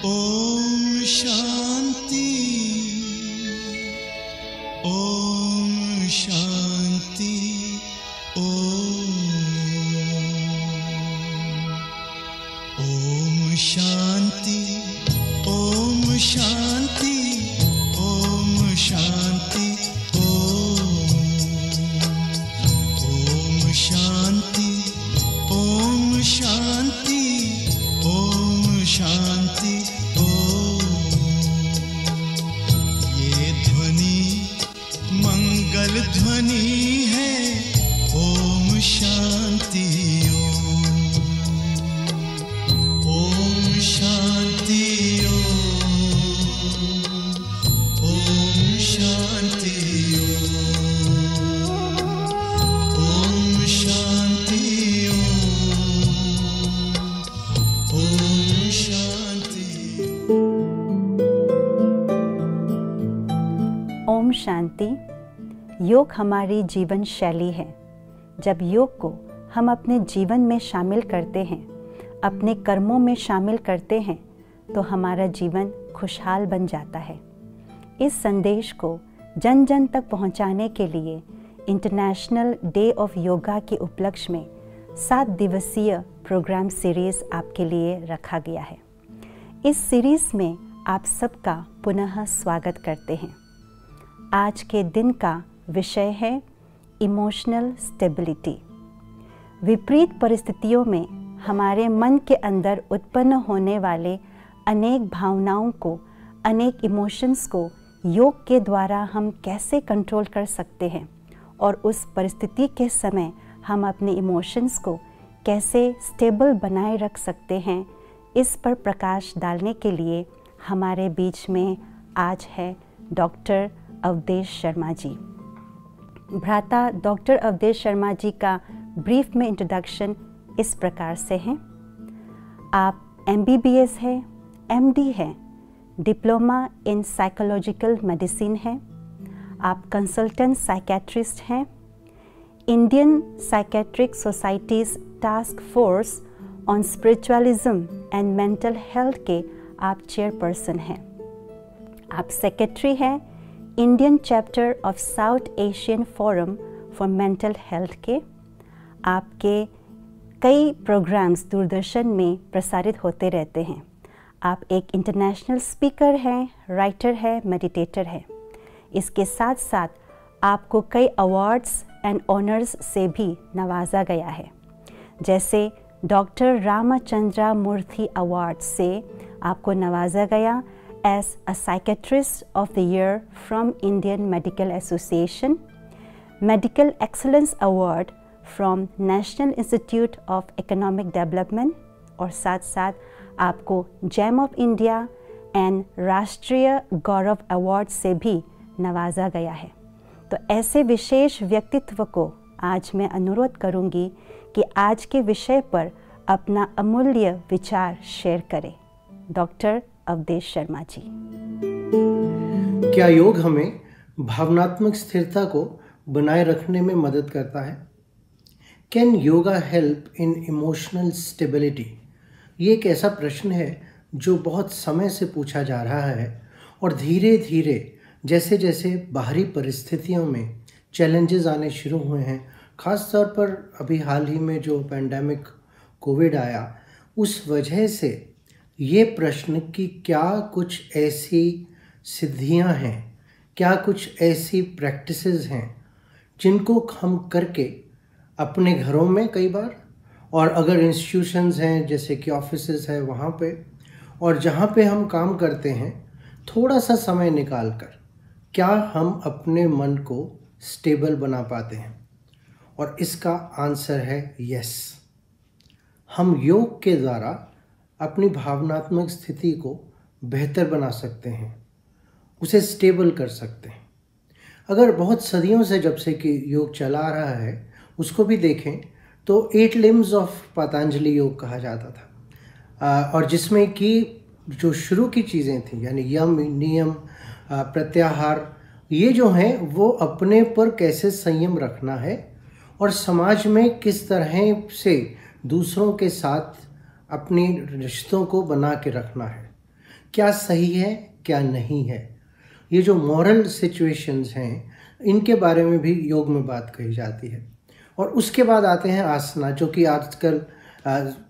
ओम शांति, ओम शांति, ओम शांति, ओम शांति, ओम शांति, ओम शांति, ओम शांति, ओम शांति। ये ध्वनि मंगल ध्वनि है। ओम शांति, ओम शांति, ओम शांति, ओम शांति, ओम शांति। ओम शांति। योग हमारी जीवन शैली है। जब योग को हम अपने जीवन में शामिल करते हैं, अपने कर्मों में शामिल करते हैं, तो हमारा जीवन खुशहाल बन जाता है। इस संदेश को जन जन तक पहुंचाने के लिए इंटरनेशनल डे ऑफ योगा के उपलक्ष्य में 7 दिवसीय प्रोग्राम सीरीज़ आपके लिए रखा गया है। इस सीरीज़ में आप सबका पुनः स्वागत करते हैं। आज के दिन का विषय है इमोशनल स्टेबिलिटी। विपरीत परिस्थितियों में हमारे मन के अंदर उत्पन्न होने वाले अनेक भावनाओं को, अनेक इमोशंस को योग के द्वारा हम कैसे कंट्रोल कर सकते हैं और उस परिस्थिति के समय हम अपने इमोशंस को कैसे स्टेबल बनाए रख सकते हैं, इस पर प्रकाश डालने के लिए हमारे बीच में आज है डॉक्टर अवधेश शर्मा जी। भ्राता डॉक्टर अवधेश शर्मा जी का ब्रीफ में इंट्रोडक्शन इस प्रकार से है। आप MBBS है, MD है, डिप्लोमा इन साइकोलॉजिकल मेडिसिन है, आप कंसल्टेंट साइकेट्रिस्ट हैं, Indian psychiatric societies task force on spiritualism and mental health के आप चेयरपर्सन हैं। आप सेक्रेटरी हैं Indian chapter of south Asian forum for mental health के। आपके कई प्रोग्राम्स दूरदर्शन में प्रसारित होते रहते हैं। आप एक इंटरनेशनल स्पीकर हैं, राइटर हैं, मेडिटेटर हैं। इसके साथ साथ आपको कई अवार्ड्स एंड ऑनर्स से भी नवाजा गया है, जैसे डॉक्टर रामचंद्रा मूर्ति अवार्ड से आपको नवाजा गया as a psychiatrist of the year from Indian Medical Association, medical excellence award from National Institute of Economic Development, और साथ साथ आपको जेम ऑफ इंडिया एंड राष्ट्रीय गौरव अवार्ड से भी नवाजा गया है। तो ऐसे विशेष व्यक्तित्व को आज मैं अनुरोध करूंगी कि आज के विषय पर अपना अमूल्य विचार शेयर करें। डॉक्टर अवधेश शर्मा जी। क्या योग हमें भावनात्मक स्थिरता को बनाए रखने में मदद करता है? Can yoga help in emotional stability? ये एक ऐसा प्रश्न है जो बहुत समय से पूछा जा रहा है और धीरे धीरे जैसे जैसे बाहरी परिस्थितियों में चैलेंजेस आने शुरू हुए हैं, ख़ास तौर पर अभी हाल ही में जो पैंडेमिक कोविड आया, उस वजह से ये प्रश्न कि क्या कुछ ऐसी सिद्धियां हैं, क्या कुछ ऐसी प्रैक्टिसेस हैं जिनको हम करके अपने घरों में कई बार, और अगर इंस्टीट्यूशंस हैं जैसे कि ऑफिसेज है वहाँ पे, और जहाँ पे हम काम करते हैं, थोड़ा सा समय निकाल कर क्या हम अपने मन को स्टेबल बना पाते हैं? और इसका आंसर है यस। हम योग के द्वारा अपनी भावनात्मक स्थिति को बेहतर बना सकते हैं, उसे स्टेबल कर सकते हैं। अगर बहुत सदियों से जब से कि योग चला आ रहा है उसको भी देखें तो 8 लिम्स ऑफ पतंजलि योग कहा जाता था, और जिसमें कि जो शुरू की चीज़ें थी यानी यम, नियम, प्रत्याहार, ये जो हैं वो अपने पर कैसे संयम रखना है और समाज में किस तरह से दूसरों के साथ अपने रिश्तों को बना के रखना है। क्या सही है क्या नहीं है। ये जो मॉरल सिचुएशंस हैं इनके बारे में भी योग में बात कही जाती है। और उसके बाद आते हैं आसना, जो कि आजकल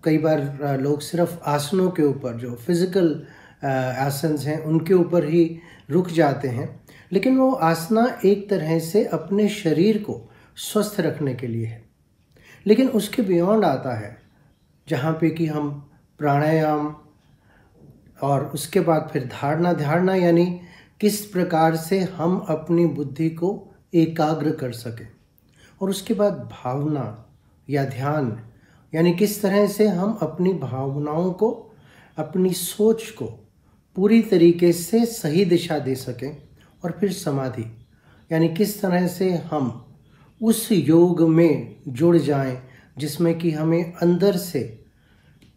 कई बार लोग सिर्फ आसनों के ऊपर, जो फिजिकल आसन्स हैं उनके ऊपर ही रुक जाते हैं। लेकिन वो आसना एक तरह से अपने शरीर को स्वस्थ रखने के लिए है। लेकिन उसके बियॉन्ड आता है जहाँ पे कि हम प्राणायाम और उसके बाद फिर धारणा यानी किस प्रकार से हम अपनी बुद्धि को एकाग्र कर सकें, और उसके बाद भावना या ध्यान यानी किस तरह से हम अपनी भावनाओं को, अपनी सोच को पूरी तरीके से सही दिशा दे सकें, और फिर समाधि यानी किस तरह से हम उस योग में जुड़ जाएं जिसमें कि हमें अंदर से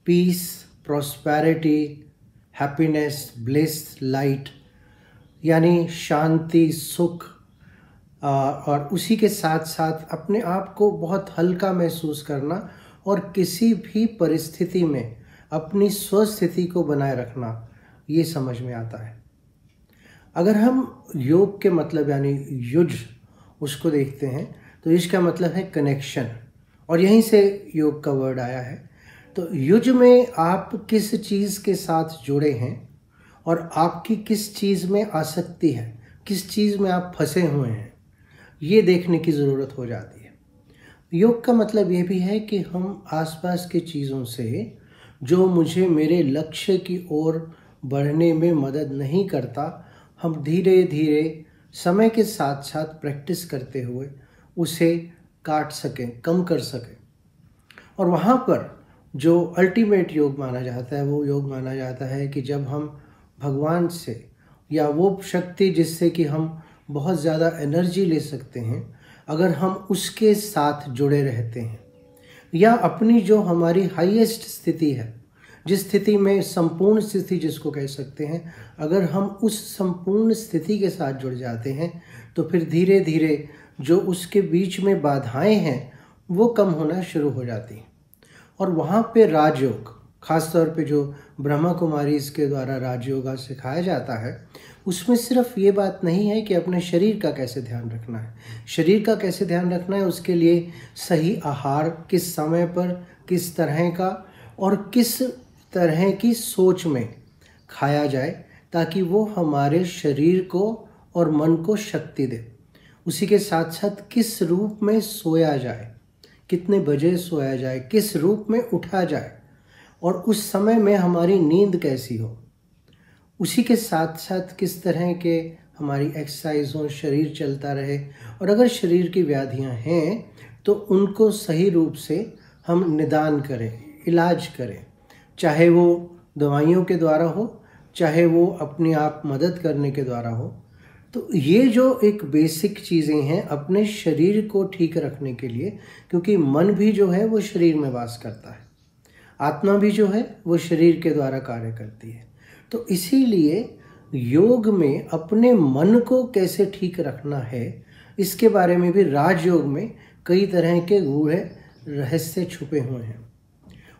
peace, prosperity, happiness, bliss, light यानी शांति, सुख, और उसी के साथ साथ अपने आप को बहुत हल्का महसूस करना और किसी भी परिस्थिति में अपनी स्वस्थिति को बनाए रखना, ये समझ में आता है। अगर हम योग के मतलब यानी युज उसको देखते हैं तो इसका मतलब है कनेक्शन, और यहीं से योग का वर्ड आया है। तो युज में आप किस चीज़ के साथ जुड़े हैं और आपकी किस चीज़ में आसक्ति है, किस चीज़ में आप फंसे हुए हैं, ये देखने की ज़रूरत हो जाती है। योग का मतलब ये भी है कि हम आसपास की चीज़ों से जो मुझे मेरे लक्ष्य की ओर बढ़ने में मदद नहीं करता, हम धीरे धीरे समय के साथ साथ प्रैक्टिस करते हुए उसे काट सकें, कम कर सकें। और वहाँ पर जो अल्टीमेट योग माना जाता है, वो योग माना जाता है कि जब हम भगवान से या वो शक्ति जिससे कि हम बहुत ज़्यादा एनर्जी ले सकते हैं, अगर हम उसके साथ जुड़े रहते हैं, या अपनी जो हमारी हाईएस्ट स्थिति है, जिस स्थिति में संपूर्ण स्थिति जिसको कह सकते हैं, अगर हम उस संपूर्ण स्थिति के साथ जुड़ जाते हैं तो फिर धीरे धीरे जो उसके बीच में बाधाएं हैं वो कम होना शुरू हो जाती हैं। और वहाँ पे राजयोग, खास तौर पे जो ब्रह्मा कुमारी इसके द्वारा राजयोगा सिखाया जाता है, उसमें सिर्फ ये बात नहीं है कि अपने शरीर का कैसे ध्यान रखना है। शरीर का कैसे ध्यान रखना है, उसके लिए सही आहार किस समय पर, किस तरह का और किस तरह की सोच में खाया जाए ताकि वो हमारे शरीर को और मन को शक्ति दे। उसी के साथ साथ किस रूप में सोया जाए, कितने बजे सोया जाए, किस रूप में उठा जाए, और उस समय में हमारी नींद कैसी हो। उसी के साथ साथ किस तरह के हमारी एक्सरसाइज हो, शरीर चलता रहे, और अगर शरीर की व्याधियां हैं तो उनको सही रूप से हम निदान करें, इलाज करें, चाहे वो दवाइयों के द्वारा हो, चाहे वो अपने आप मदद करने के द्वारा हो। तो ये जो एक बेसिक चीज़ें हैं अपने शरीर को ठीक रखने के लिए, क्योंकि मन भी जो है वो शरीर में वास करता है, आत्मा भी जो है वो शरीर के द्वारा कार्य करती है। तो इसीलिए योग में अपने मन को कैसे ठीक रखना है, इसके बारे में भी राजयोग में कई तरह के गूढ़ रहस्य छुपे हुए हैं।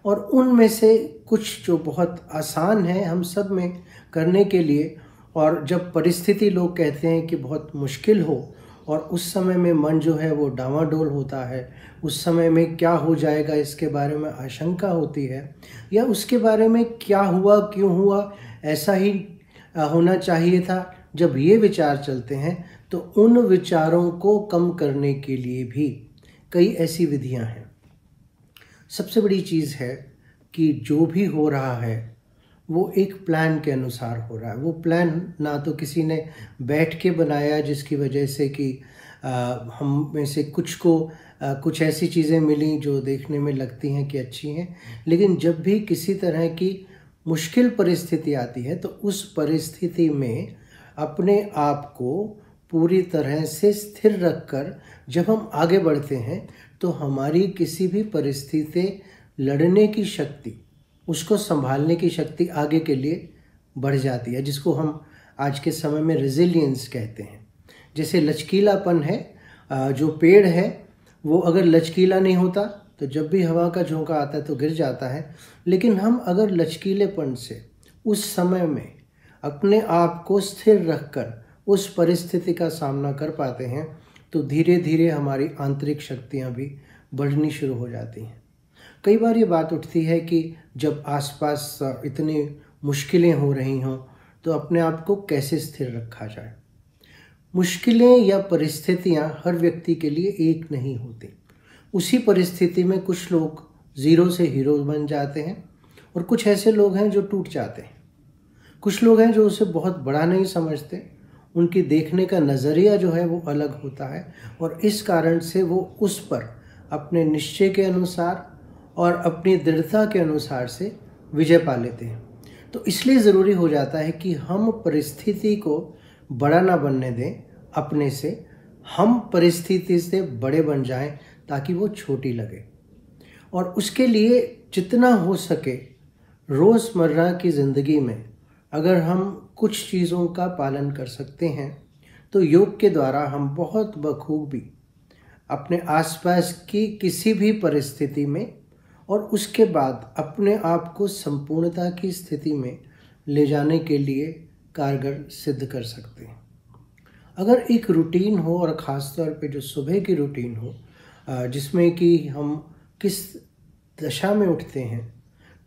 और उनमें से कुछ जो बहुत आसान है हम सब में करने के लिए, और जब परिस्थिति लोग कहते हैं कि बहुत मुश्किल हो और उस समय में मन जो है वो डावाडोल होता है, उस समय में क्या हो जाएगा इसके बारे में आशंका होती है, या उसके बारे में क्या हुआ, क्यों हुआ, ऐसा ही होना चाहिए था, जब ये विचार चलते हैं तो उन विचारों को कम करने के लिए भी कई ऐसी विधियां हैं। सबसे बड़ी चीज़ है कि जो भी हो रहा है वो एक प्लान के अनुसार हो रहा है। वो प्लान ना तो किसी ने बैठ के बनाया जिसकी वजह से कि हम में से कुछ को कुछ ऐसी चीज़ें मिली जो देखने में लगती हैं कि अच्छी हैं, लेकिन जब भी किसी तरह की मुश्किल परिस्थिति आती है तो उस परिस्थिति में अपने आप को पूरी तरह से स्थिर रखकर जब हम आगे बढ़ते हैं तो हमारी किसी भी परिस्थिति लड़ने की शक्ति, उसको संभालने की शक्ति आगे के लिए बढ़ जाती है, जिसको हम आज के समय में रेजिलियंस कहते हैं। जैसे लचकीलापन है, जो पेड़ है वो अगर लचकीला नहीं होता तो जब भी हवा का झोंका आता है तो गिर जाता है, लेकिन हम अगर लचकीलेपन से उस समय में अपने आप को स्थिर रखकर उस परिस्थिति का सामना कर पाते हैं तो धीरे धीरे हमारी आंतरिक शक्तियाँ भी बढ़नी शुरू हो जाती हैं। कई बार ये बात उठती है कि जब आसपास इतनी मुश्किलें हो रही हों तो अपने आप को कैसे स्थिर रखा जाए। मुश्किलें या परिस्थितियां हर व्यक्ति के लिए एक नहीं होती। उसी परिस्थिति में कुछ लोग ज़ीरो से हीरो बन जाते हैं और कुछ ऐसे लोग हैं जो टूट जाते हैं। कुछ लोग हैं जो उसे बहुत बड़ा नहीं समझते, उनकी देखने का नज़रिया जो है वो अलग होता है और इस कारण से वो उस पर अपने निश्चय के अनुसार और अपनी दृढ़ता के अनुसार से विजय पा लेते हैं। तो इसलिए ज़रूरी हो जाता है कि हम परिस्थिति को बड़ा ना बनने दें अपने से, हम परिस्थिति से बड़े बन जाएं ताकि वो छोटी लगे। और उसके लिए जितना हो सके रोज़मर्रा की ज़िंदगी में अगर हम कुछ चीज़ों का पालन कर सकते हैं तो योग के द्वारा हम बहुत बखूबी अपने आसपास की किसी भी परिस्थिति में और उसके बाद अपने आप को संपूर्णता की स्थिति में ले जाने के लिए कारगर सिद्ध कर सकते हैं। अगर एक रूटीन हो और ख़ास तौर पे जो सुबह की रूटीन हो, जिसमें कि हम किस दशा में उठते हैं,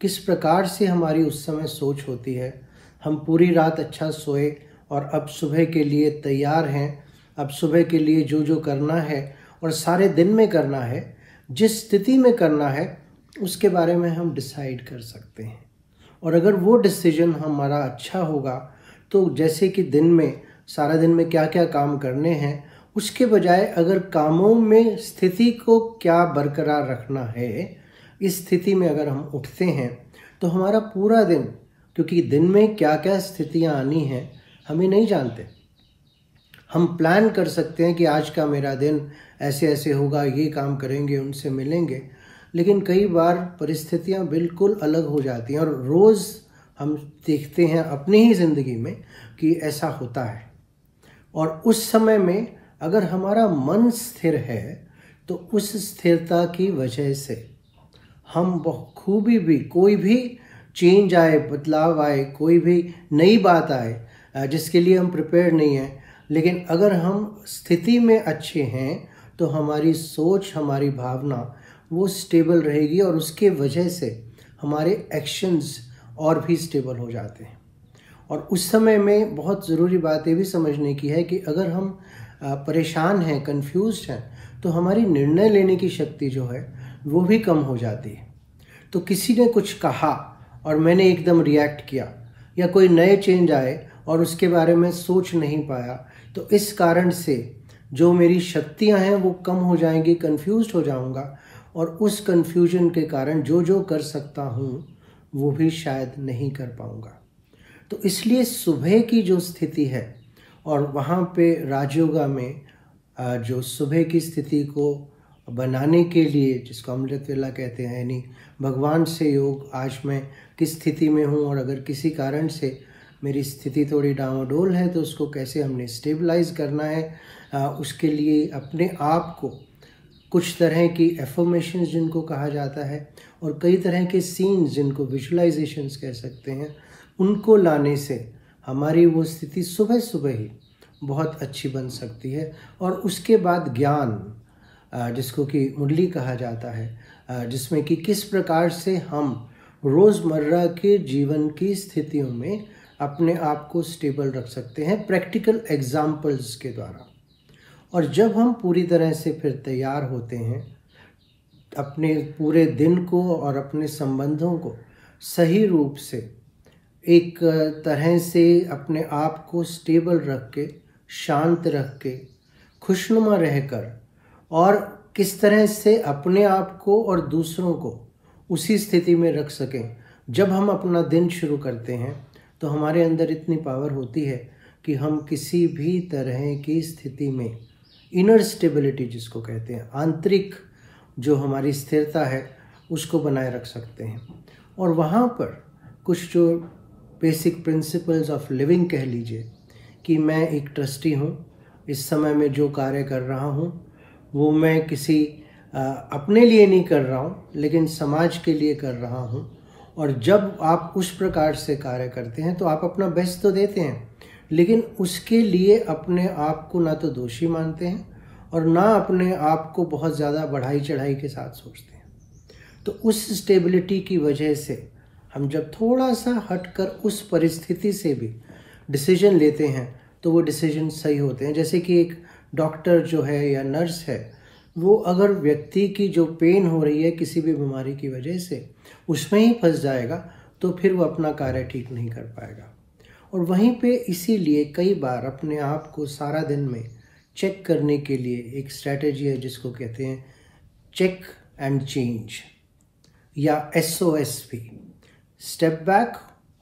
किस प्रकार से हमारी उस समय सोच होती है, हम पूरी रात अच्छा सोए और अब सुबह के लिए तैयार हैं, अब सुबह के लिए जो जो करना है और सारे दिन में करना है, जिस स्थिति में करना है उसके बारे में हम डिसाइड कर सकते हैं। और अगर वो डिसीजन हमारा अच्छा होगा तो जैसे कि दिन में सारा दिन में क्या क्या काम करने हैं, उसके बजाय अगर कामों में स्थिति को क्या बरकरार रखना है, इस स्थिति में अगर हम उठते हैं तो हमारा पूरा दिन, क्योंकि दिन में क्या क्या स्थितियां आनी हैं हमें नहीं जानते, हम प्लान कर सकते हैं कि आज का मेरा दिन ऐसे ऐसे होगा, ये काम करेंगे, उनसे मिलेंगे, लेकिन कई बार परिस्थितियां बिल्कुल अलग हो जाती हैं और रोज़ हम देखते हैं अपनी ही ज़िंदगी में कि ऐसा होता है। और उस समय में अगर हमारा मन स्थिर है तो उस स्थिरता की वजह से हम बखूबी भी कोई भी चेंज आए, बदलाव आए, कोई भी नई बात आए जिसके लिए हम प्रिपेयर नहीं हैं, लेकिन अगर हम स्थिति में अच्छे हैं तो हमारी सोच, हमारी भावना वो स्टेबल रहेगी और उसके वजह से हमारे एक्शंस और भी स्टेबल हो जाते हैं। और उस समय में बहुत ज़रूरी बात ये भी समझने की है कि अगर हम परेशान हैं, कंफ्यूज्ड हैं, तो हमारी निर्णय लेने की शक्ति जो है वो भी कम हो जाती है। तो किसी ने कुछ कहा और मैंने एकदम रिएक्ट किया, या कोई नए चेंज आए और उसके बारे में सोच नहीं पाया, तो इस कारण से जो मेरी शक्तियां हैं वो कम हो जाएंगी, कंफ्यूज्ड हो जाऊंगा और उस कंफ्यूजन के कारण जो जो कर सकता हूँ वो भी शायद नहीं कर पाऊंगा। तो इसलिए सुबह की जो स्थिति है और वहाँ पे राजयोगा में जो सुबह की स्थिति को बनाने के लिए, जिसको अमृत वेला कहते हैं, यानी भगवान से योग, आज मैं किस स्थिति में हूँ और अगर किसी कारण से मेरी स्थिति थोड़ी डामाडोल है तो उसको कैसे हमने स्टेबलाइज करना है, उसके लिए अपने आप को कुछ तरह की एफर्मेशंस जिनको कहा जाता है और कई तरह के सीन्स जिनको विजुअलाइजेशंस कह सकते हैं, उनको लाने से हमारी वो स्थिति सुबह सुबह ही बहुत अच्छी बन सकती है। और उसके बाद ज्ञान, जिसको कि मुरली कहा जाता है, जिसमें कि किस प्रकार से हम रोज़मर्रा के जीवन की स्थितियों में अपने आप को स्टेबल रख सकते हैं प्रैक्टिकल एग्जाम्पल्स के द्वारा। और जब हम पूरी तरह से फिर तैयार होते हैं अपने पूरे दिन को और अपने संबंधों को सही रूप से एक तरह से अपने आप को स्टेबल रख के, शांत रख के, खुशनुमा रहकर और किस तरह से अपने आप को और दूसरों को उसी स्थिति में रख सकें, जब हम अपना दिन शुरू करते हैं तो हमारे अंदर इतनी पावर होती है कि हम किसी भी तरह की स्थिति में इनर स्टेबिलिटी जिसको कहते हैं, आंतरिक जो हमारी स्थिरता है उसको बनाए रख सकते हैं। और वहाँ पर कुछ जो बेसिक प्रिंसिपल्स ऑफ लिविंग कह लीजिए कि मैं एक ट्रस्टी हूँ, इस समय में जो कार्य कर रहा हूँ वो मैं किसी अपने लिए नहीं कर रहा हूँ लेकिन समाज के लिए कर रहा हूँ, और जब आप उस प्रकार से कार्य करते हैं तो आप अपना बेस्ट तो देते हैं, लेकिन उसके लिए अपने आप को ना तो दोषी मानते हैं और ना अपने आप को बहुत ज़्यादा बढ़ाई चढ़ाई के साथ सोचते हैं। तो उस स्टेबिलिटी की वजह से हम जब थोड़ा सा हटकर उस परिस्थिति से भी डिसीजन लेते हैं तो वो डिसीजन सही होते हैं। जैसे कि एक डॉक्टर जो है या नर्स है, वो अगर व्यक्ति की जो पेन हो रही है किसी भी बीमारी की वजह से उसमें ही फंस जाएगा तो फिर वो अपना कार्य ठीक नहीं कर पाएगा। और वहीं पे इसीलिए कई बार अपने आप को सारा दिन में चेक करने के लिए एक स्ट्रैटेजी है जिसको कहते हैं चेक एंड चेंज या SOSP, step back,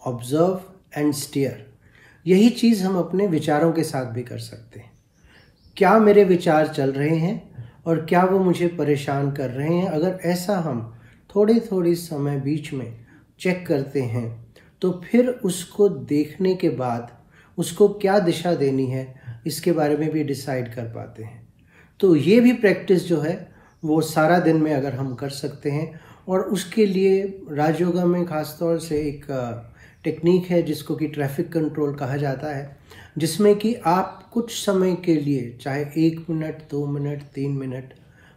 observe and steer. यही चीज़ हम अपने विचारों के साथ भी कर सकते हैं। क्या मेरे विचार चल रहे हैं और क्या वो मुझे परेशान कर रहे हैं? अगर ऐसा हम थोड़ी समय बीच में चेक करते हैं तो फिर उसको देखने के बाद उसको क्या दिशा देनी है इसके बारे में भी डिसाइड कर पाते हैं। तो ये भी प्रैक्टिस जो है वो सारा दिन में अगर हम कर सकते हैं, और उसके लिए राजयोगा में ख़ास तौर से एक टेक्निक है जिसको कि ट्रैफिक कंट्रोल कहा जाता है, जिसमें कि आप कुछ समय के लिए, चाहे 1 मिनट, 2 मिनट, 3 मिनट,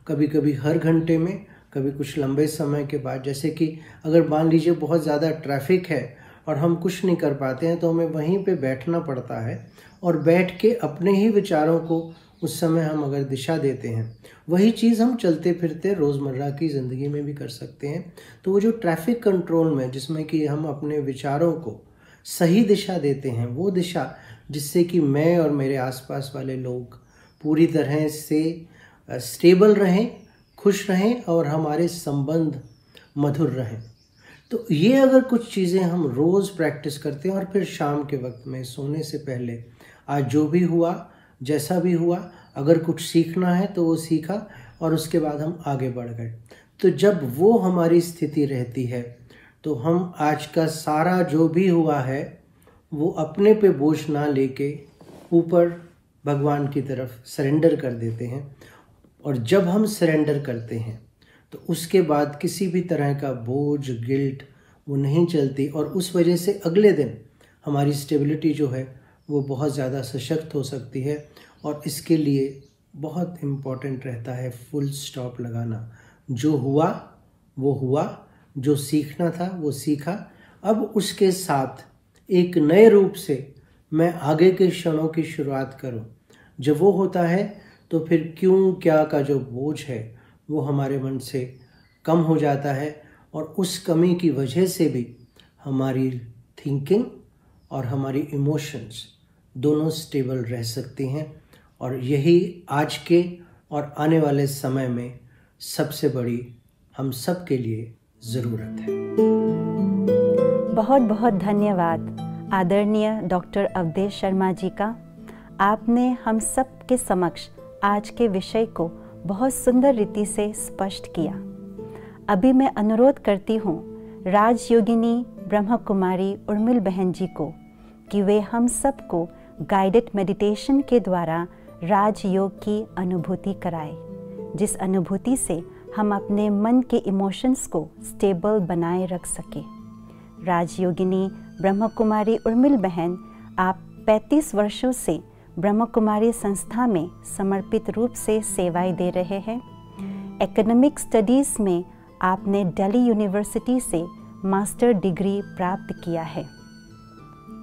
कभी कभी हर घंटे में, कभी कुछ लंबे समय के बाद, जैसे कि अगर मान लीजिए बहुत ज़्यादा ट्रैफिक है और हम कुछ नहीं कर पाते हैं तो हमें वहीं पे बैठना पड़ता है और बैठ के अपने ही विचारों को उस समय हम अगर दिशा देते हैं, वही चीज़ हम चलते फिरते रोज़मर्रा की ज़िंदगी में भी कर सकते हैं। तो वो जो ट्रैफिक कंट्रोल में जिसमें कि हम अपने विचारों को सही दिशा देते हैं, वो दिशा जिससे कि मैं और मेरे आसपास वाले लोग पूरी तरह से स्टेबल रहें, खुश रहें और हमारे संबंध मधुर रहें। तो ये अगर कुछ चीज़ें हम रोज़ प्रैक्टिस करते हैं और फिर शाम के वक्त में सोने से पहले आज जो भी हुआ, जैसा भी हुआ, अगर कुछ सीखना है तो वो सीखा और उसके बाद हम आगे बढ़ गए। तो जब वो हमारी स्थिति रहती है तो हम आज का सारा जो भी हुआ है वो अपने पे बोझ ना लेके ऊपर भगवान की तरफ सरेंडर कर देते हैं। और जब हम सरेंडर करते हैं तो उसके बाद किसी भी तरह का बोझ, गिल्ट वो नहीं चलती, और उस वजह से अगले दिन हमारी स्टेबिलिटी जो है वो बहुत ज़्यादा सशक्त हो सकती है। और इसके लिए बहुत इम्पॉर्टेंट रहता है फुल स्टॉप लगाना। जो हुआ वो हुआ, जो सीखना था वो सीखा, अब उसके साथ एक नए रूप से मैं आगे के क्षणों की शुरुआत करूं। जब वो होता है तो फिर क्यों क्या का जो बोझ है वो हमारे मन से कम हो जाता है, और उस कमी की वजह से भी हमारी थिंकिंग और हमारी इमोशंस दोनों स्टेबल रह सकती हैं। और यही आज के और आने वाले समय में सबसे बड़ी हम सब के लिए ज़रूरत है। बहुत बहुत धन्यवाद आदरणीय डॉक्टर अवधेश शर्मा जी का। आपने हम सब के समक्ष आज के विषय को बहुत सुंदर रीति से स्पष्ट किया। अभी मैं अनुरोध करती हूँ राजयोगिनी ब्रह्म कुमारी उर्मिल बहन जी को कि वे हम सब को गाइडेड मेडिटेशन के द्वारा राजयोग की अनुभूति कराए, जिस अनुभूति से हम अपने मन के इमोशंस को स्टेबल बनाए रख सके। राजयोगिनी ब्रह्म कुमारी उर्मिल बहन, आप 35 वर्षों से ब्रह्म कुमारी संस्था में समर्पित रूप से सेवाएं दे रहे हैं। एकेडमिक स्टडीज़ में आपने दिल्ली यूनिवर्सिटी से मास्टर डिग्री प्राप्त किया है।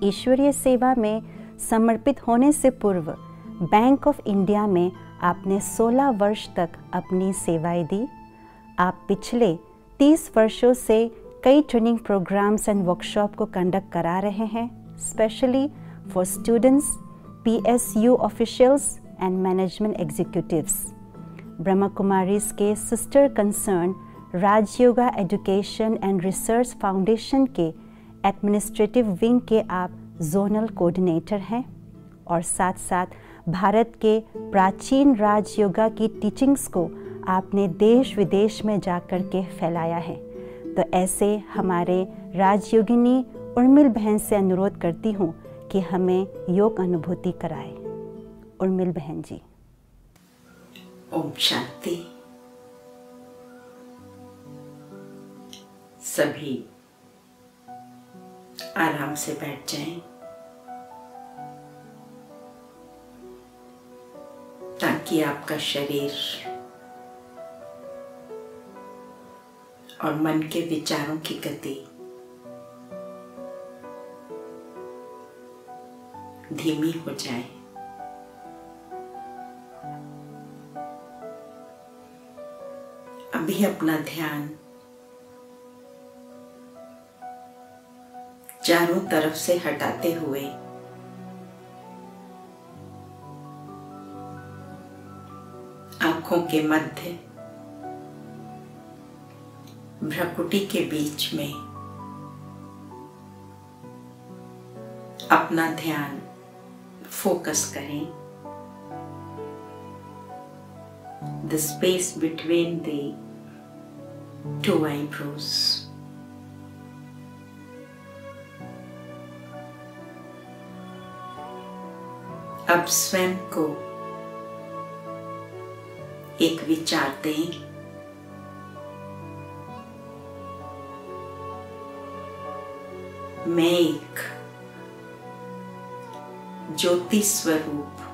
ईश्वरीय सेवा में समर्पित होने से पूर्व बैंक ऑफ इंडिया में आपने 16 वर्ष तक अपनी सेवाएं दी। आप पिछले 30 वर्षों से कई ट्रेनिंग प्रोग्राम्स एंड वर्कशॉप को कंडक्ट करा रहे हैं, specially for students, PSU officials and management executives. Brahma Kumaris के sister concern Rajyoga education and research foundation के एडमिनिस्ट्रेटिव विंग के आप जोनल कोऑर्डिनेटर हैं, और साथ साथ भारत के प्राचीन राजयोगा की टीचिंग्स को आपने देश विदेश में जाकर के फैलाया है। तो ऐसे हमारे राजयोगिनी उर्मिल बहन से अनुरोध करती हूँ कि हमें योग अनुभूति कराए। उर्मिल बहन जी। ओम शांति। सभी आराम से बैठ जाएं ताकि आपका शरीर और मन के विचारों की गति धीमी हो जाए। अभी अपना ध्यान चारों तरफ से हटाते हुए आंखों के मध्य भ्रुकुटी के बीच में अपना ध्यान फोकस करें। The space between the two eyebrows. अब स्वयं को एक विचार दें। मैं एक ज्योति स्वरूप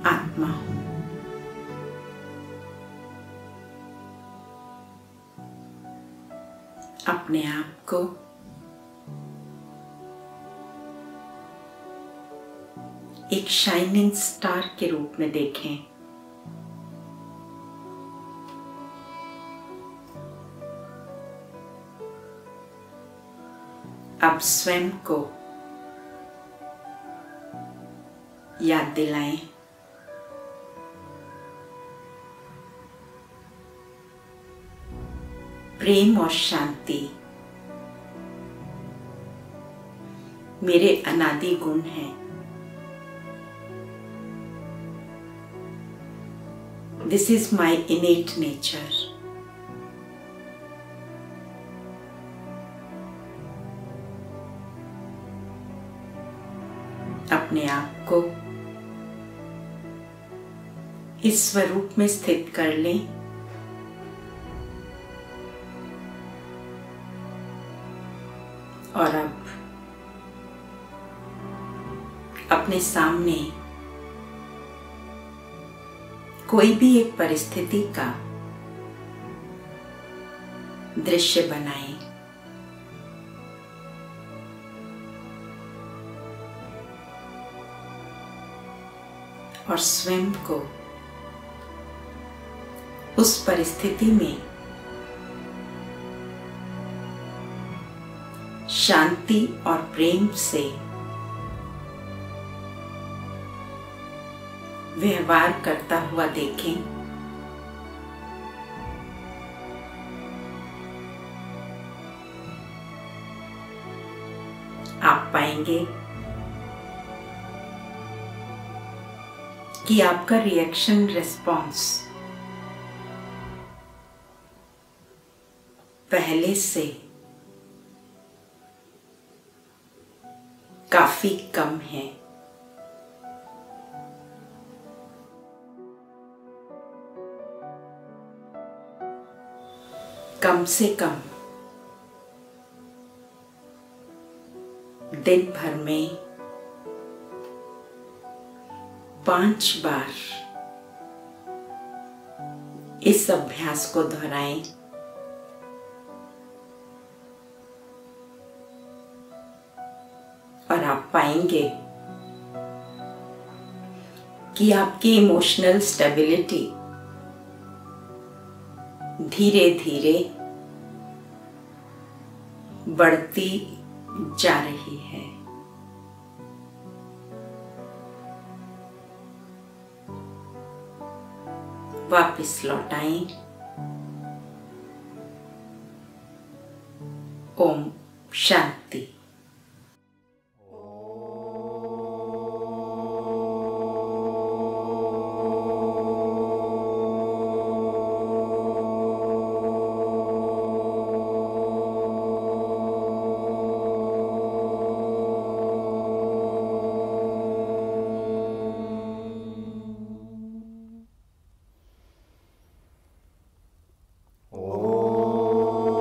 आत्मा हूं। अपने आप को एक शाइनिंग स्टार के रूप में देखें। अब स्वयं को याद दिलाएं प्रेम और शांति मेरे अनादि गुण हैं। This is my innate nature. अपने आप को इस स्वरूप में स्थित कर लें और अब अपने सामने कोई भी एक परिस्थिति का दृश्य बनाएं। और स्वयं को उस परिस्थिति में शांति और प्रेम से व्यवहार करता हुआ देखें। आप पाएंगे कि आपका रिएक्शन रिस्पॉन्स पहले से काफी कम है। कम से कम दिन भर में 5 बार इस अभ्यास को दोहराएं। और आप पाएंगे कि आपकी इमोशनल स्टेबिलिटी धीरे धीरे बढ़ती जा रही है। वापस लौट आएं। ओम शांति। Oh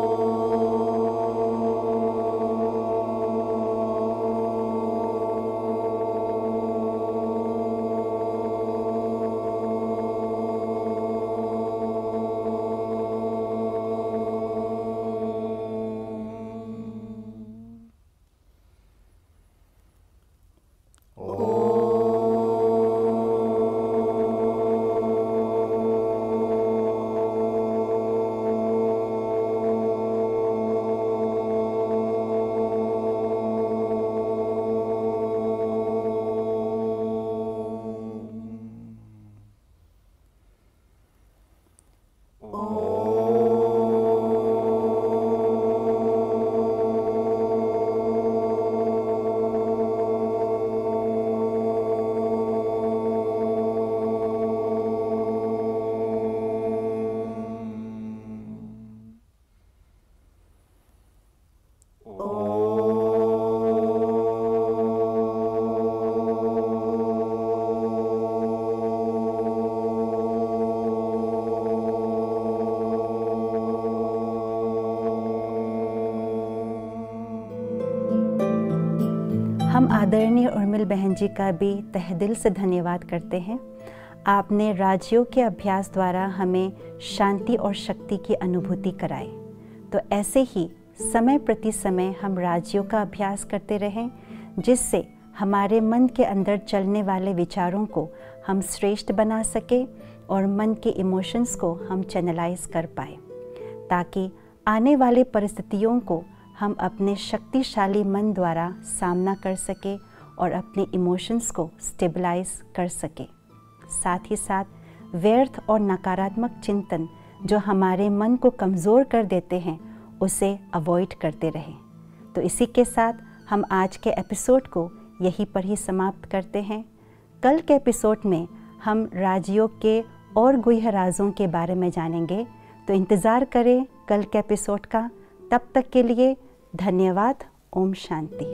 हम आदरणीय उर्मिल बहन जी का भी तहे दिल से धन्यवाद करते हैं। आपने राजयोग के अभ्यास द्वारा हमें शांति और शक्ति की अनुभूति कराई। तो ऐसे ही समय प्रति समय हम राजयोग का अभ्यास करते रहें, जिससे हमारे मन के अंदर चलने वाले विचारों को हम श्रेष्ठ बना सके और मन के इमोशंस को हम चैनलाइज कर पाए, ताकि आने वाली परिस्थितियों को हम अपने शक्तिशाली मन द्वारा सामना कर सके और अपने इमोशंस को स्टेबलाइज कर सके। साथ ही साथ व्यर्थ और नकारात्मक चिंतन जो हमारे मन को कमज़ोर कर देते हैं, उसे अवॉइड करते रहें। तो इसी के साथ हम आज के एपिसोड को यहीं पर ही समाप्त करते हैं। कल के एपिसोड में हम राजयोग के और गुह्य राजों के बारे में जानेंगे। तो इंतज़ार करें कल के एपिसोड का। तब तक के लिए धन्यवाद। Om Shanti.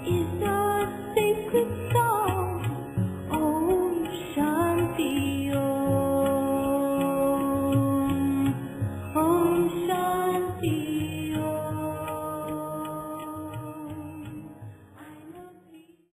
Is a secret